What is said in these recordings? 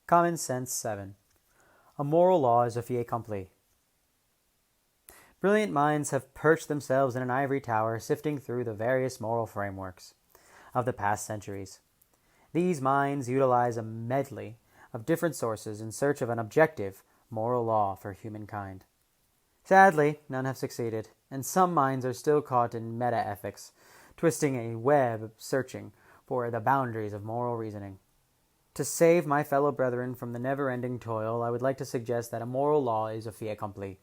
Common Sense 7. A moral law is a fait accompli. Brilliant minds have perched themselves in an ivory tower, sifting through the various moral frameworks of the past centuries. These minds utilize a medley of different sources in search of an objective moral law for humankind. Sadly, none have succeeded, and some minds are still caught in meta-ethics, twisting a web searching for the boundaries of moral reasoning. To save my fellow brethren from the never-ending toil, I would like to suggest that a moral law is a fait accompli,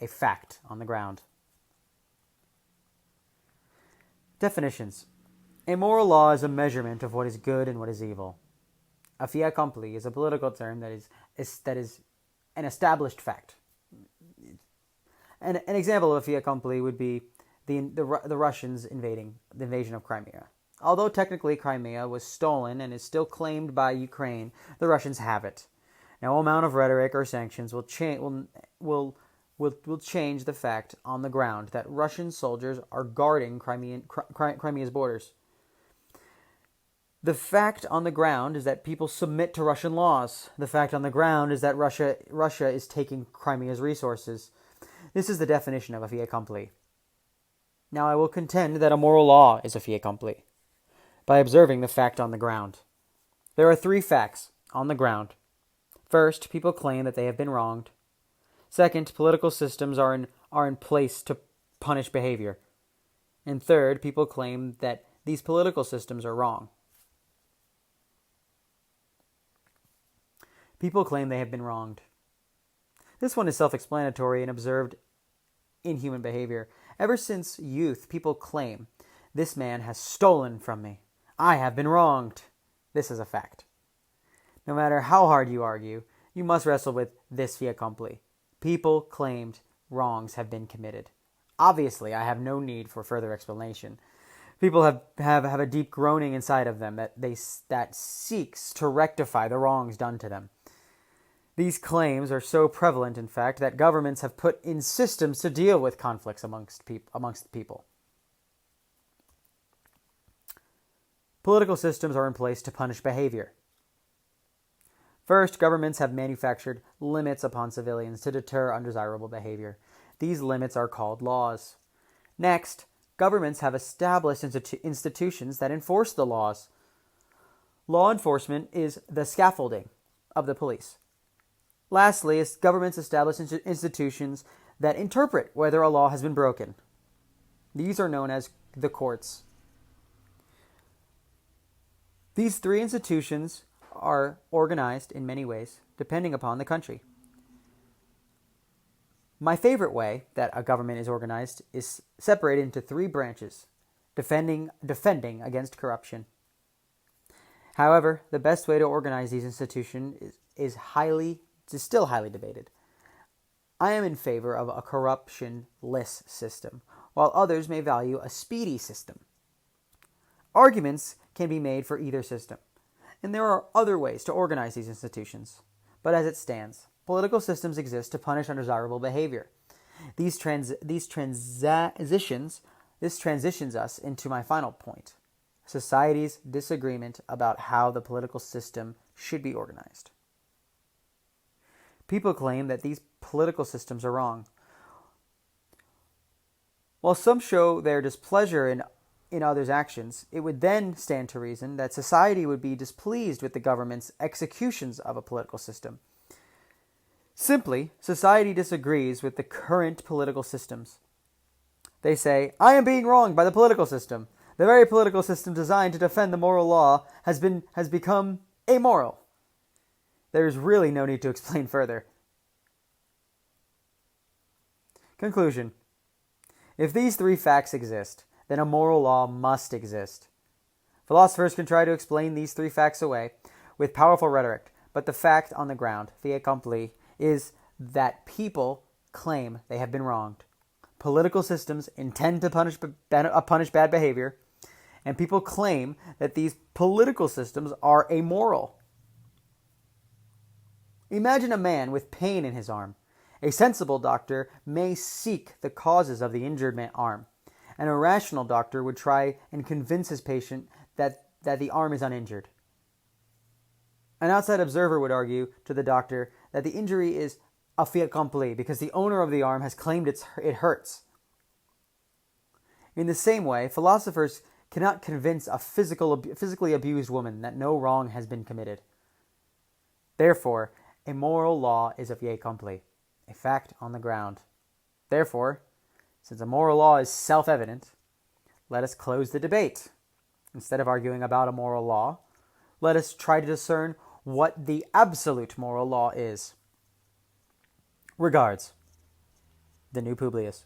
a fact on the ground. Definitions. A moral law is a measurement of what is good and what is evil. A fait accompli is a political term that is an established fact. An example of a fait accompli would be the Russians the invasion of Crimea. Although technically Crimea was stolen and is still claimed by Ukraine, the Russians have it. No amount of rhetoric or sanctions will change the fact on the ground that Russian soldiers are guarding Crimea's borders. The fact on the ground is that people submit to Russian laws. The fact on the ground is that Russia is taking Crimea's resources. This is the definition of a fait accompli. Now I will contend that a moral law is a fait accompli by observing the fact on the ground. There are three facts on the ground. First, people claim that they have been wronged. Second, political systems are in place to punish behavior. And third, people claim that these political systems are wrong. People claim they have been wronged. This one is self-explanatory and observed in human behavior. Ever since youth, people claim, this man has stolen from me. I have been wronged. This is a fact. No matter how hard you argue, you must wrestle with this fait accompli. People claimed wrongs have been committed. Obviously, I have no need for further explanation. People have a deep groaning inside of them that seeks to rectify the wrongs done to them. These claims are so prevalent, in fact, that governments have put in systems to deal with conflicts amongst people. Political systems are in place to punish behavior. First, governments have manufactured limits upon civilians to deter undesirable behavior. These limits are called laws. Next, governments have established institutions that enforce the laws. Law enforcement is the scaffolding of the police. Lastly, governments establish institutions that interpret whether a law has been broken. These are known as the courts. These three institutions are organized in many ways, depending upon the country. My favorite way that a government is organized is separated into three branches, defending against corruption. However, the best way to organize these institutions is still highly debated. I am in favor of a corruption-less system, while others may value a speedy system. Arguments can be made for either system, and there are other ways to organize these institutions. But as it stands, political systems exist to punish undesirable behavior. This transitions us into my final point: society's disagreement about how the political system should be organized. People claim that these political systems are wrong. While some show their displeasure in others' actions, it would then stand to reason that society would be displeased with the government's executions of a political system. Simply, society disagrees with the current political systems. They say, I am being wronged by the political system. The very political system designed to defend the moral law has become amoral. There is really no need to explain further. Conclusion. If these three facts exist, then a moral law must exist. Philosophers can try to explain these three facts away with powerful rhetoric, but the fact on the ground, fait accompli, is that people claim they have been wronged. Political systems intend to punish bad behavior, and people claim that these political systems are amoral. Imagine a man with pain in his arm. A sensible doctor may seek the causes of the injured arm. An irrational doctor would try and convince his patient that the arm is uninjured. An outside observer would argue to the doctor that the injury is a fiat accompli because the owner of the arm has claimed it hurts. In the same way, philosophers cannot convince a physically abused woman that no wrong has been committed. Therefore, a moral law is a fiat accompli, a fact on the ground. Therefore, since a moral law is self-evident, let us close the debate. Instead of arguing about a moral law, let us try to discern what the absolute moral law is. Regards, the new Publius.